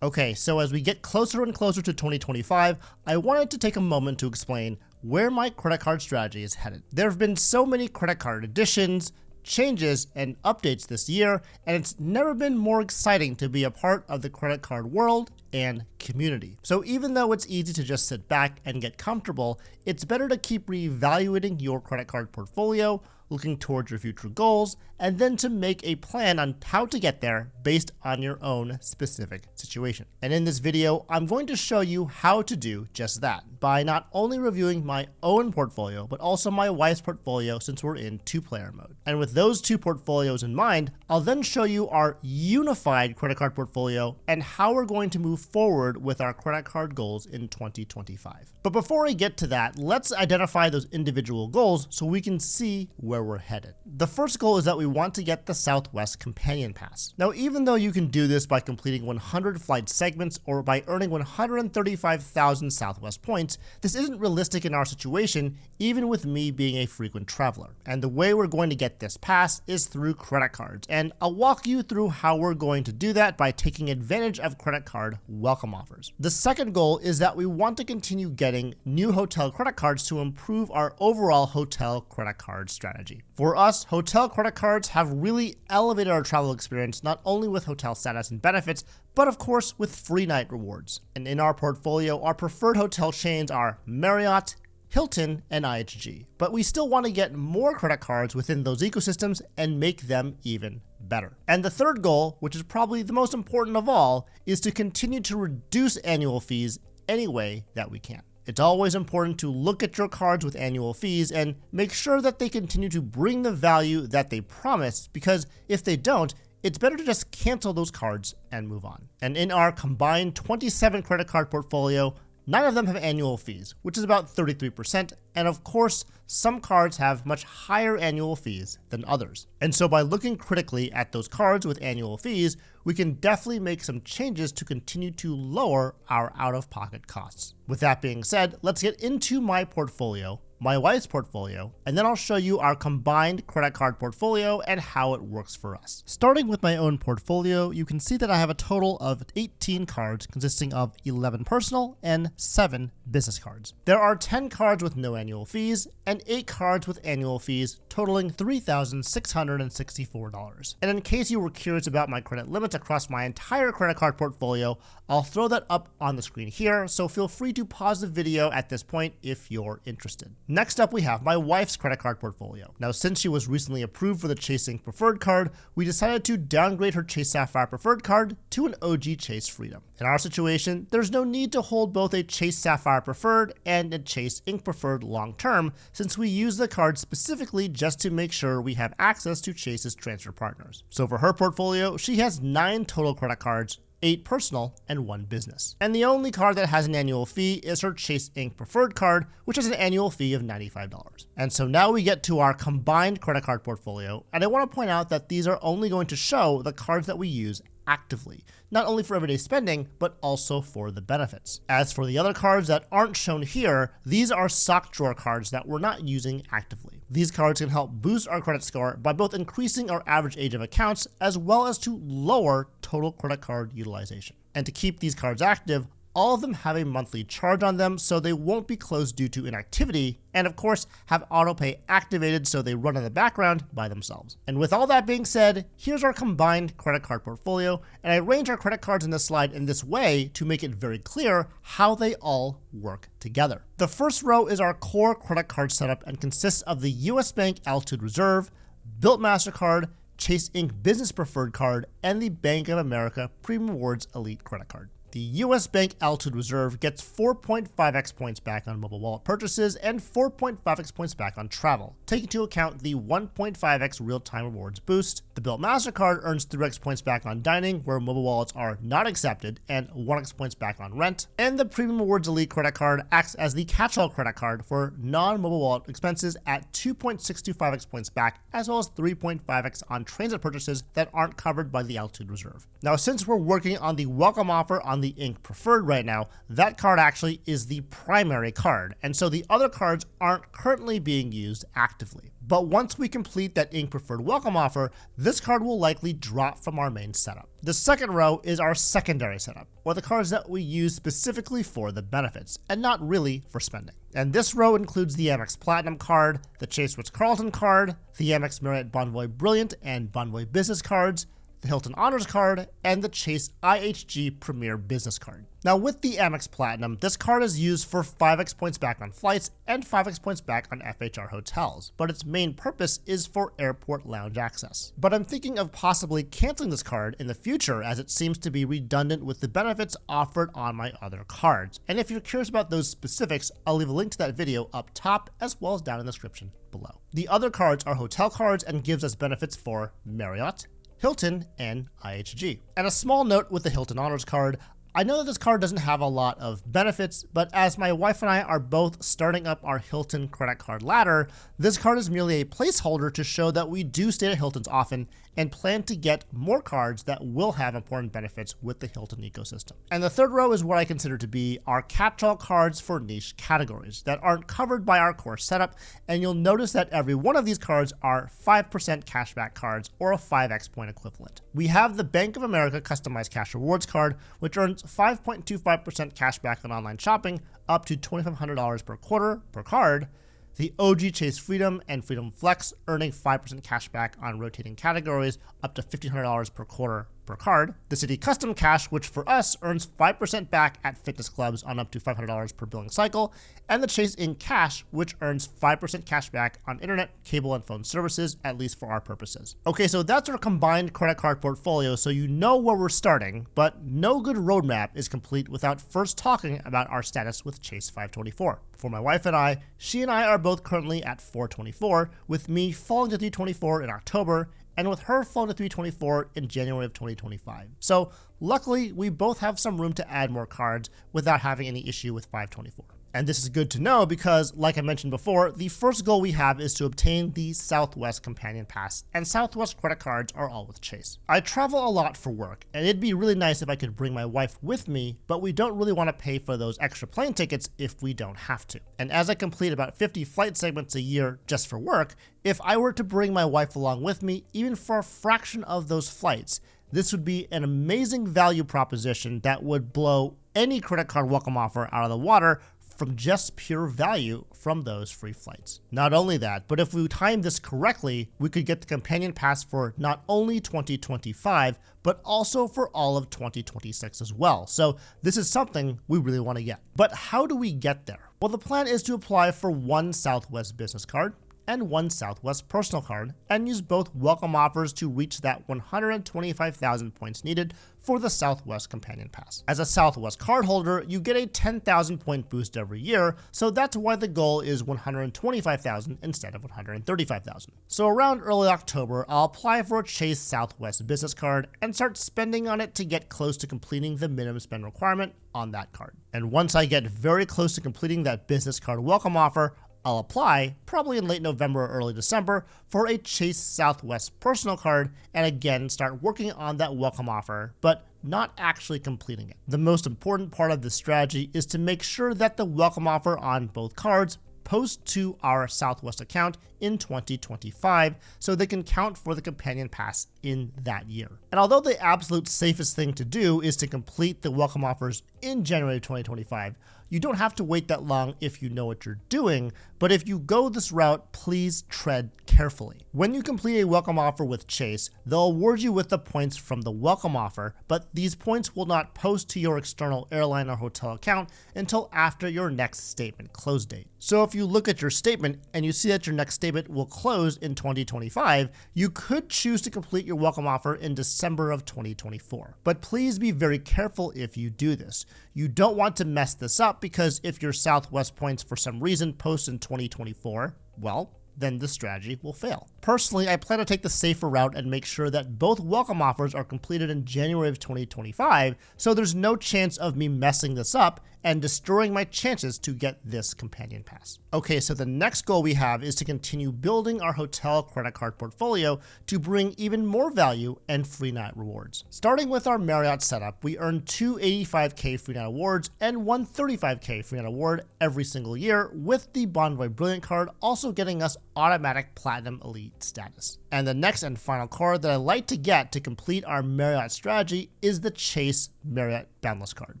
Okay, so as we get closer and closer to 2025, I wanted to take a moment to explain where my credit card strategy is headed. There have been so many credit card additions, changes, and updates this year, and it's never been more exciting to be a part of the credit card world and community. So even though it's easy to just sit back and get comfortable, it's better to keep reevaluating your credit card portfolio, looking towards your future goals, and then to make a plan on how to get there based on your own specific situation. And in this video, I'm going to show you how to do just that by not only reviewing my own portfolio, but also my wife's portfolio since we're in two-player mode. And with those two portfolios in mind, I'll then show you our unified credit card portfolio and how we're going to move forward with our credit card goals in 2025. But before I get to that, let's identify those individual goals so we can see where we're headed. The first goal is that we want to get the Southwest Companion Pass. Now, even though you can do this by completing 100 flight segments or by earning 135,000 Southwest points, this isn't realistic in our situation, even with me being a frequent traveler. And the way we're going to get this pass is through credit cards, and I'll walk you through how we're going to do that by taking advantage of credit card welcome offers. The second goal is that we want to continue getting new hotel credit cards to improve our overall hotel credit card strategy. For us, hotel credit cards have really elevated our travel experience, not only with hotel status and benefits, but of course with free night rewards. And in our portfolio, our preferred hotel chains are Marriott, Hilton, and IHG. But we still want to get more credit cards within those ecosystems and make them even better. And the third goal, which is probably the most important of all, is to continue to reduce annual fees any way that we can. It's always important to look at your cards with annual fees and make sure that they continue to bring the value that they promise, because if they don't, it's better to just cancel those cards and move on. And in our combined 27 credit card portfolio, 9 of them have annual fees, which is about 33%, and of course, some cards have much higher annual fees than others. And so by looking critically at those cards with annual fees, we can definitely make some changes to continue to lower our out-of-pocket costs. With that being said, let's get into my portfolio, my wife's portfolio, and then I'll show you our combined credit card portfolio and how it works for us. Starting with my own portfolio, you can see that I have a total of 18 cards consisting of 11 personal and 7 business cards. There are 10 cards with no annual fees and 8 cards with annual fees, totaling $3,664. And in case you were curious about my credit limits across my entire credit card portfolio, I'll throw that up on the screen here, so feel free to pause the video at this point if you're interested. Next up, we have my wife's credit card portfolio. Now, since she was recently approved for the Chase Ink Preferred card, we decided to downgrade her Chase Sapphire Preferred card to an OG Chase Freedom. In our situation, there's no need to hold both a Chase Sapphire Preferred and a Chase Ink Preferred long term, since we use the card specifically just to make sure we have access to Chase's transfer partners. So for her portfolio, she has 9 total credit cards, 8 personal, and 1 business. And the only card that has an annual fee is her Chase Ink Preferred card, which has an annual fee of $95. And so now we get to our combined credit card portfolio, and I want to point out that these are only going to show the cards that we use actively, not only for everyday spending, but also for the benefits. As for the other cards that aren't shown here, these are sock drawer cards that we're not using actively. These cards can help boost our credit score by both increasing our average age of accounts as well as to lower total credit card utilization. And to keep these cards active, all of them have a monthly charge on them, so they won't be closed due to inactivity, and of course have autopay activated so they run in the background by themselves. And with all that being said, here's our combined credit card portfolio, and I arrange our credit cards in this slide in this way to make it very clear how they all work together. The first row is our core credit card setup and consists of the US Bank Altitude Reserve, Bilt MasterCard, Chase Ink Business Preferred card, and the Bank of America Premium Rewards Elite credit card. The US Bank Altitude Reserve gets 4.5x points back on mobile wallet purchases and 4.5x points back on travel, taking into account the 1.5x real-time rewards boost. The Bilt MasterCard earns 3x points back on dining, where mobile wallets are not accepted, and 1x points back on rent. And the Premium Rewards Elite credit card acts as the catch-all credit card for non-mobile wallet expenses at 2.625x points back, as well as 3.5x on transit purchases that aren't covered by the Altitude Reserve. Now, since we're working on the welcome offer on the Ink Preferred right now, that card actually is the primary card, and so the other cards aren't currently being used actively. But once we complete that Ink Preferred welcome offer, this card will likely drop from our main setup. The second row is our secondary setup, or the cards that we use specifically for the benefits, and not really for spending. And this row includes the Amex Platinum card, the Chase Ritz-Carlton card, the Amex Marriott Bonvoy Brilliant and Bonvoy Business cards, the Hilton Honors card, and the Chase IHG Premier Business card. Now with the Amex Platinum, this card is used for 5x points back on flights and 5x points back on FHR hotels, but its main purpose is for airport lounge access. But I'm thinking of possibly canceling this card in the future as it seems to be redundant with the benefits offered on my other cards. And if you're curious about those specifics, I'll leave a link to that video up top as well as down in the description below. The other cards are hotel cards and gives us benefits for Marriott, Hilton, and IHG. And a small note with the Hilton Honors card, I know that this card doesn't have a lot of benefits, but as my wife and I are both starting up our Hilton credit card ladder, this card is merely a placeholder to show that we do stay at Hilton's often and plan to get more cards that will have important benefits with the Hilton ecosystem. And the third row is what I consider to be our catch-all cards for niche categories that aren't covered by our core setup, and you'll notice that every one of these cards are 5% cashback cards or a 5x point equivalent. We have the Bank of America Customized Cash Rewards card, which earns 5.25% cashback on online shopping, up to $2,500 per quarter per card. The OG Chase Freedom and Freedom Flex earning 5% cashback on rotating categories, up to $1,500 per quarter per card. The Citi Custom Cash, which for us earns 5% back at fitness clubs on up to $500 per billing cycle. And the Chase Ink Cash, which earns 5% cash back on internet, cable, and phone services, at least for our purposes. Okay, so that's our combined credit card portfolio, so you know where we're starting, but no good roadmap is complete without first talking about our status with Chase 524. For my wife and I, she and I are both currently at 424, with me falling to 324 in October, and with her falling to 324 in January of 2025. So luckily, we both have some room to add more cards without having any issue with 524. And this is good to know because, like I mentioned before, the first goal we have is to obtain the Southwest Companion Pass, and Southwest credit cards are all with Chase. I travel a lot for work, and it'd be really nice if I could bring my wife with me, but we don't really want to pay for those extra plane tickets if we don't have to. And as I complete about 50 flight segments a year just for work, if I were to bring my wife along with me, even for a fraction of those flights, this would be an amazing value proposition that would blow any credit card welcome offer out of the water from just pure value from those free flights. Not only that, but if we time this correctly, we could get the Companion Pass for not only 2025, but also for all of 2026 as well. So this is something we really want to get. But how do we get there? Well, the plan is to apply for one Southwest business card and one Southwest personal card, and use both welcome offers to reach that 125,000 points needed for the Southwest Companion Pass. As a Southwest cardholder, you get a 10,000 point boost every year, so that's why the goal is 125,000 instead of 135,000. So around early October, I'll apply for a Chase Southwest business card and start spending on it to get close to completing the minimum spend requirement on that card. And once I get very close to completing that business card welcome offer, I'll apply, probably in late November or early December, for a Chase Southwest personal card and again start working on that welcome offer, but not actually completing it. The most important part of this strategy is to make sure that the welcome offer on both cards post to our Southwest account in 2025 so they can count for the Companion Pass in that year. And although the absolute safest thing to do is to complete the welcome offers in January 2025, you don't have to wait that long if you know what you're doing, but if you go this route, please tread carefully. When you complete a welcome offer with Chase, they'll award you with the points from the welcome offer, but these points will not post to your external airline or hotel account until after your next statement close date. So if you look at your statement and you see that your next statement will close in 2025, you could choose to complete your welcome offer in December of 2024. But please be very careful if you do this. You don't want to mess this up because if your Southwest points for some reason post in 2024, well, then the strategy will fail. Personally, I plan to take the safer route and make sure that both welcome offers are completed in January of 2025, so there's no chance of me messing this up and destroying my chances to get this companion pass. Okay, so the next goal we have is to continue building our hotel credit card portfolio to bring even more value and free night rewards. Starting with our Marriott setup, we earn 2 85K free night awards and 1 35K free night award every single year, with the Bonvoy Brilliant card also getting us automatic Platinum Elite status. And the next and final card that I like to get to complete our Marriott strategy is the Chase Marriott Boundless card.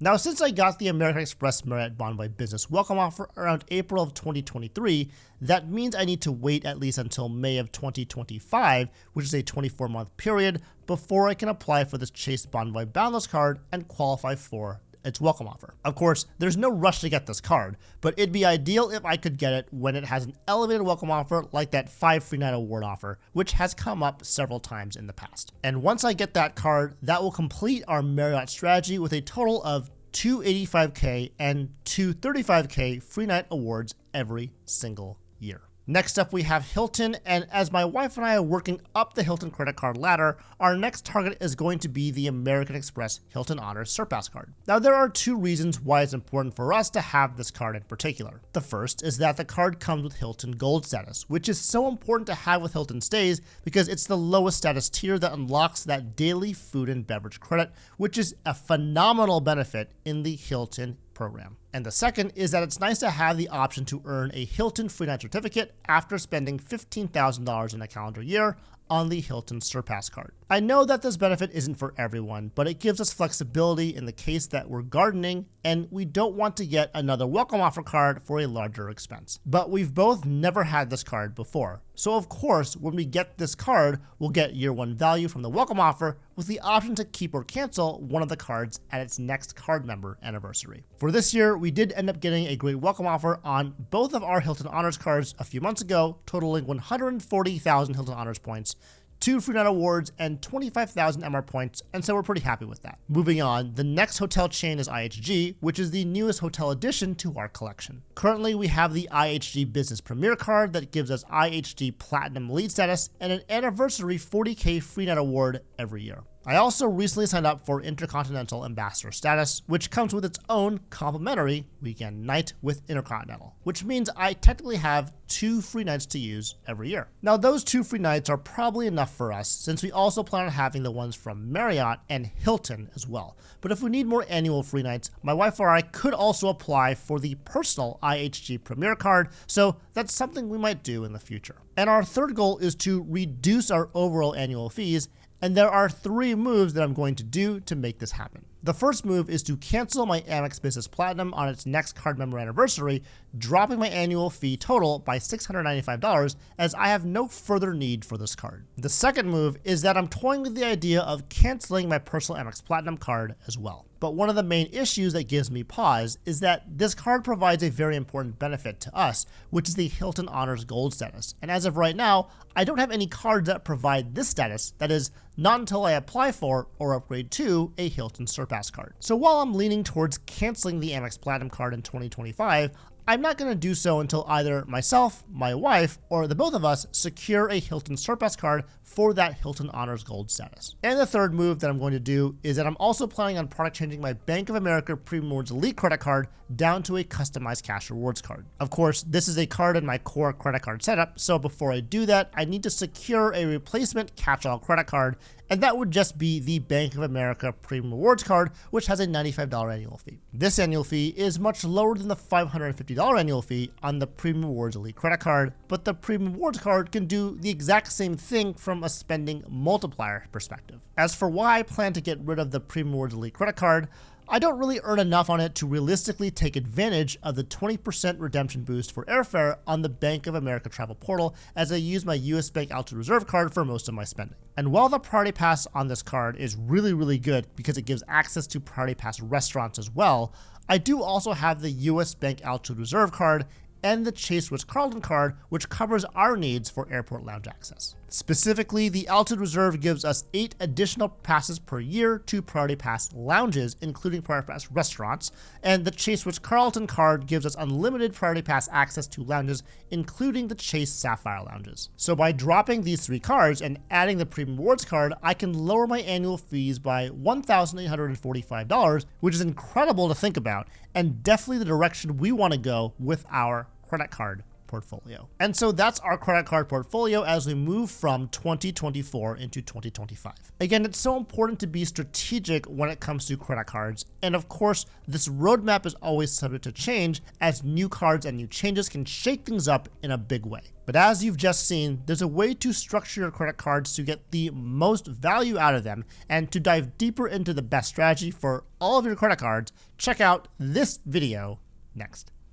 Now, since I got the American Express Marriott Bonvoy Business Welcome Offer around April of 2023, that means I need to wait at least until May of 2025, which is a 24-month period, before I can apply for this Chase Bonvoy Boundless card and qualify for its welcome offer. Of course, there's no rush to get this card, but it'd be ideal if I could get it when it has an elevated welcome offer like that 5 free night award offer, which has come up several times in the past. And once I get that card, that will complete our Marriott strategy with a total of 2 85K and 2 35K free night awards every single year. Next up, we have Hilton, and as my wife and I are working up the Hilton credit card ladder, our next target is going to be the American Express Hilton Honors Surpass card. Now, there are 2 reasons why it's important for us to have this card in particular. The first is that the card comes with Hilton Gold status, which is so important to have with Hilton stays because it's the lowest status tier that unlocks that daily food and beverage credit, which is a phenomenal benefit in the Hilton program. And the second is that it's nice to have the option to earn a Hilton free night certificate after spending $15,000 in a calendar year on the Hilton Surpass card. I know that this benefit isn't for everyone, but it gives us flexibility in the case that we're gardening and we don't want to get another welcome offer card for a larger expense. But we've both never had this card before. So of course, when we get this card, we'll get year 1 value from the welcome offer with the option to keep or cancel one of the cards at its next card member anniversary. For this year, we did end up getting a great welcome offer on both of our Hilton Honors cards a few months ago, totaling 140,000 Hilton Honors points, 2 free night awards, and 25,000 MR points, and so we're pretty happy with that. Moving on, the next hotel chain is IHG, which is the newest hotel addition to our collection. Currently, we have the IHG Business Premier card that gives us IHG Platinum Elite status and an anniversary 40K free night award every year. I also recently signed up for Intercontinental Ambassador status, which comes with its own complimentary weekend night with Intercontinental, which means I technically have 2 free nights to use every year. Now, those 2 free nights are probably enough for us since we also plan on having the ones from Marriott and Hilton as well. But if we need more annual free nights, my wife or I could also apply for the personal IHG Premier card, so that's something we might do in the future. And our third goal is to reduce our overall annual fees, and there are 3 moves that I'm going to do to make this happen. The first move is to cancel my Amex Business Platinum on its next card member anniversary, dropping my annual fee total by $695 as I have no further need for this card. The second move is that I'm toying with the idea of canceling my personal Amex Platinum card as well. But one of the main issues that gives me pause is that this card provides a very important benefit to us, which is the Hilton Honors Gold status. And as of right now, I don't have any cards that provide this status, that is, not until I apply for or upgrade to a Hilton Surpass card. So while I'm leaning towards canceling the Amex Platinum card in 2025, I'm not going to do so until either myself, my wife, or the both of us secure a Hilton Surpass card for that Hilton Honors Gold status. And the third move that I'm going to do is that I'm also planning on product changing my Bank of America Premium Rewards Elite credit card down to a customized cash rewards card. Of course, this is a card in my core credit card setup, so before I do that, I need to secure a replacement catch-all credit card, and that would just be the Bank of America Premium Rewards card, which has a $95 annual fee. This annual fee is much lower than the $550 annual fee on the Premium Rewards Elite credit card, but the Premium Rewards card can do the exact same thing from a spending multiplier perspective. As for why I plan to get rid of the Premium Rewards Elite credit card, I don't really earn enough on it to realistically take advantage of the 20% redemption boost for airfare on the Bank of America travel portal, as I use my US Bank Altitude Reserve card for most of my spending. And while the Priority Pass on this card is really good because it gives access to Priority Pass restaurants as well, I do also have the US Bank Altitude Reserve card and the Chase Ritz-Carlton card, which covers our needs for airport lounge access. Specifically, the Altitude Reserve gives us 8 additional passes per year to Priority Pass lounges, including Priority Pass restaurants, and the Chase Ritz-Carlton card gives us unlimited Priority Pass access to lounges, including the Chase Sapphire lounges. So by dropping these 3 cards and adding the Premium Rewards card, I can lower my annual fees by $1,845, which is incredible to think about, and definitely the direction we want to go with our credit card portfolio. And so that's our credit card portfolio as we move from 2024 into 2025. Again, it's so important to be strategic when it comes to credit cards. And of course, this roadmap is always subject to change as new cards and new changes can shake things up in a big way. But as you've just seen, there's a way to structure your credit cards to get the most value out of them. And to dive deeper into the best strategy for all of your credit cards, check out this video next.